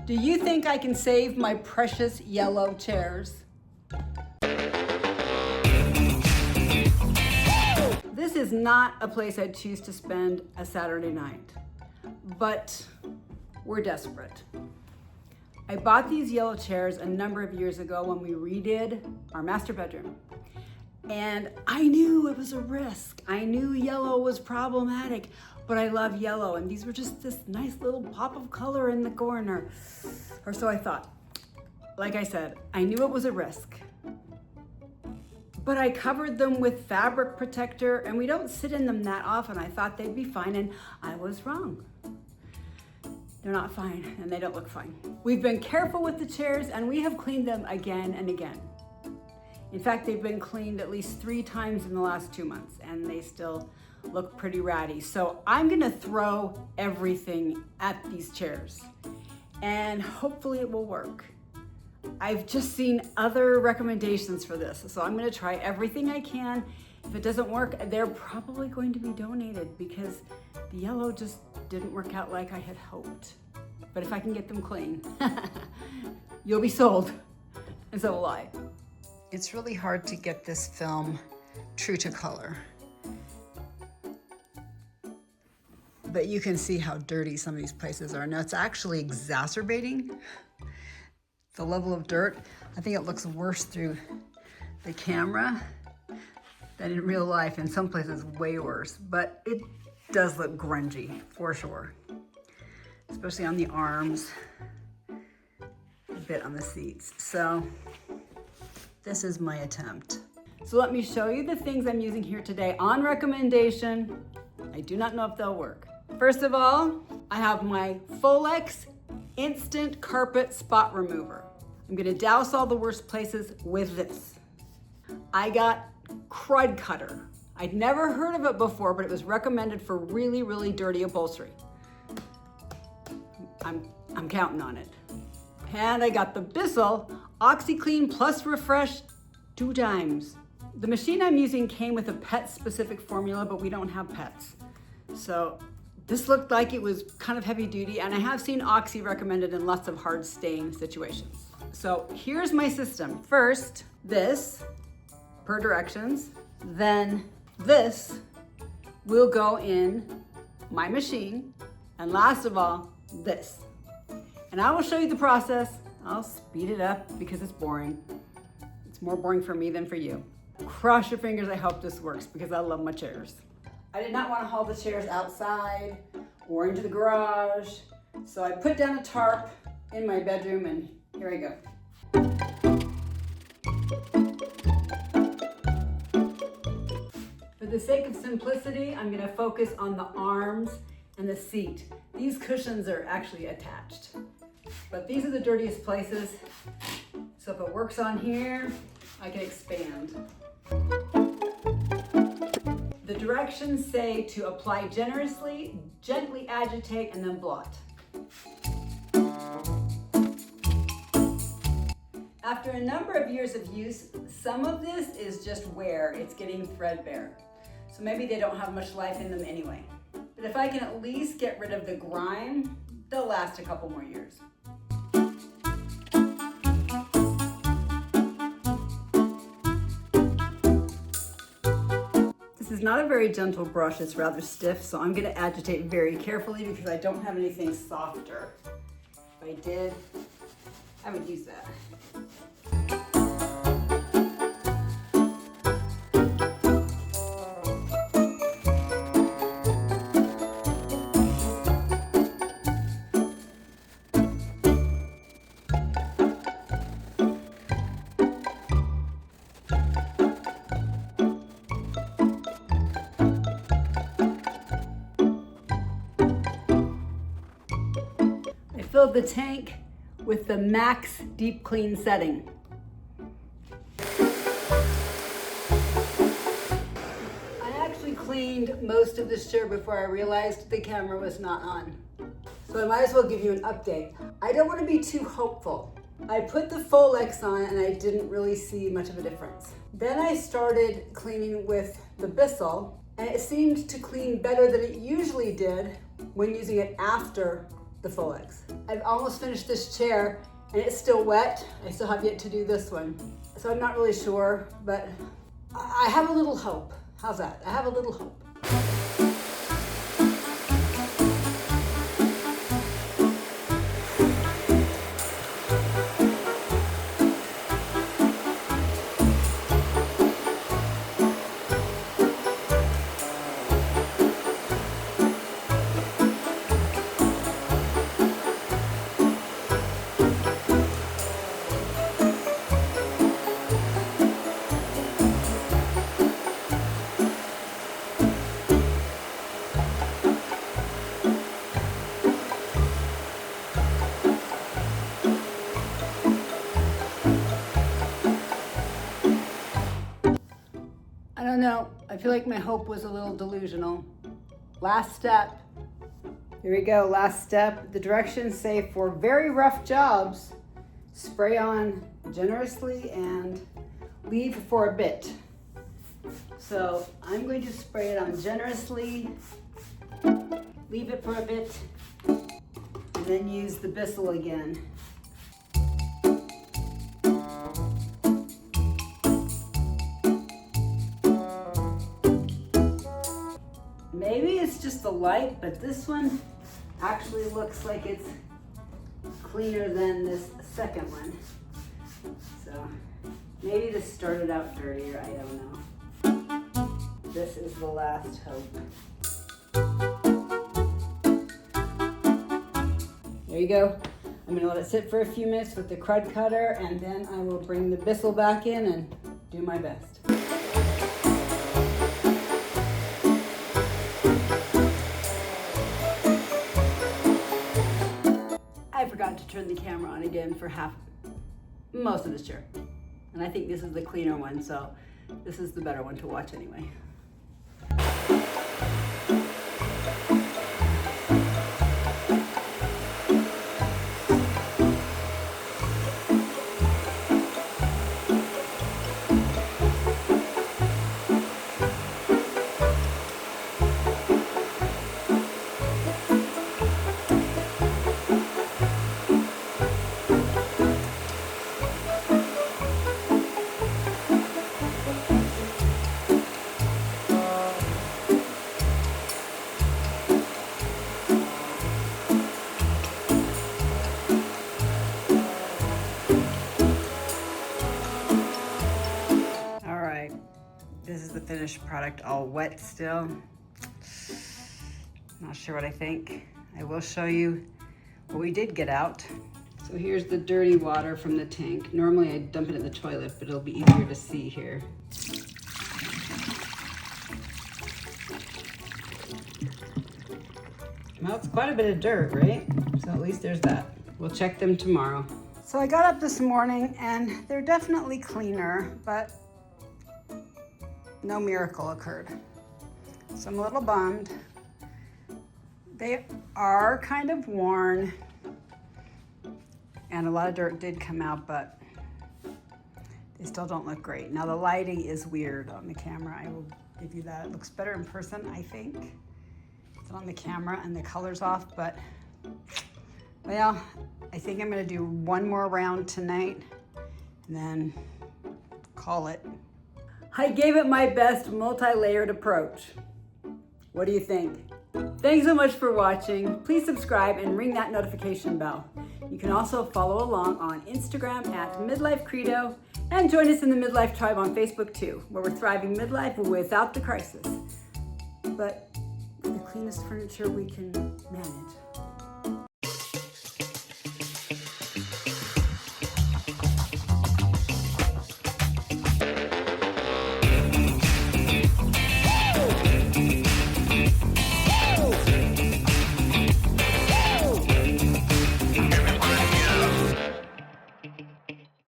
Do you think I can save my precious yellow chairs? This is not a place I'd choose to spend a Saturday night, but we're desperate. I bought these yellow chairs a number of years ago when we redid our master bedroom. And I knew it was a risk. I knew yellow was problematic, but I love yellow. And these were just this nice little pop of color in the corner. Or so I thought. Like I said, I knew it was a risk. But I covered them with fabric protector, and we don't sit in them that often. I thought they'd be fine, and I was wrong. They're not fine, and they don't look fine. We've been careful with the chairs, and we have cleaned them again and again. In fact, they've been cleaned at least 3 times in the last 2 months, and they still look pretty ratty. So I'm gonna throw everything at these chairs, and hopefully it will work. I've just seen other recommendations for this, so I'm gonna try everything I can. If it doesn't work, they're probably going to be donated because the yellow just didn't work out like I had hoped. But if I can get them clean, you'll be sold, and so will I. It's really hard to get this film true to color. But you can see how dirty some of these places are. Now it's actually exacerbating the level of dirt. I think it looks worse through the camera than in real life. In some places, way worse, but it does look grungy for sure, especially on the arms, a bit on the seats. So this is my attempt. So let me show you the things I'm using here today on recommendation. I do not know if they'll work. First of all, I have my Folex Instant Carpet Spot Remover. I'm gonna douse all the worst places with this. I got Crud Cutter. I'd never heard of it before, but it was recommended for really, really dirty upholstery. I'm counting on it. And I got the Bissell OxiClean Plus Refresh 2 times. The machine I'm using came with a pet-specific formula, but we don't have pets. So this looked like it was kind of heavy duty, and I have seen Oxy recommended in lots of hard stain situations. So here's my system. First, this, per directions, then this will go in my machine, and last of all, this. And I will show you the process. I'll speed it up because it's boring. It's more boring for me than for you. Cross your fingers, I hope this works because I love my chairs. I did not want to haul the chairs outside or into the garage, so I put down a tarp in my bedroom, and here I go. For the sake of simplicity, I'm going to focus on the arms and the seat. These cushions are actually attached, but these are the dirtiest places, so if it works on here, I can expand. The directions say to apply generously, gently agitate, and then blot. After a number of years of use, some of this is just wear. It's getting threadbare. So maybe they don't have much life in them anyway. But if I can at least get rid of the grime, they'll last a couple more years. This is not a very gentle brush, it's rather stiff, so I'm gonna agitate very carefully because I don't have anything softer. If I did, I would use that. Filled the tank with the max deep clean setting. I actually cleaned most of this chair before I realized the camera was not on. So I might as well give you an update. I don't want to be too hopeful. I put the Folex on and I didn't really see much of a difference. Then I started cleaning with the Bissell, and it seemed to clean better than it usually did when using it after the full X. I've almost finished this chair and it's still wet. I still have yet to do this one. So I'm not really sure, but I have a little hope. How's that? I have a little hope. I don't know, I feel like my hope was a little delusional. Last step. Here we go, last step. The directions say for very rough jobs, spray on generously and leave for a bit. So I'm going to spray it on generously, leave it for a bit, and then use the Bissell again. Maybe it's just the light, but this one actually looks like it's cleaner than this second one. So maybe this started out dirtier, I don't know. This is the last hope. There you go. I'm gonna let it sit for a few minutes with the crud cutter, and then I will bring the Bissell back in and do my best. I forgot to turn the camera on again for most of this chair. And I think this is the cleaner one, so this is the better one to watch anyway. This is the finished product, all wet still. Not sure what I think. I will show you what we did get out. So here's the dirty water from the tank. Normally I dump it in the toilet, but it'll be easier to see here. Well, it's quite a bit of dirt, right? So at least there's that. We'll check them tomorrow. So I got up this morning and they're definitely cleaner, but no miracle occurred. So I'm a little bummed. They are kind of worn and a lot of dirt did come out, but they still don't look great. Now the lighting is weird on the camera. I will give you that. It looks better in person, I think. It's on the camera and the color's off, but well, I think I'm gonna do one more round tonight and then call it. I gave it my best multi-layered approach. What do you think? Thanks so much for watching. Please subscribe and ring that notification bell. You can also follow along on Instagram at Midlife Credo and join us in the Midlife Tribe on Facebook too, where we're thriving midlife without the crisis, but the cleanest furniture we can manage.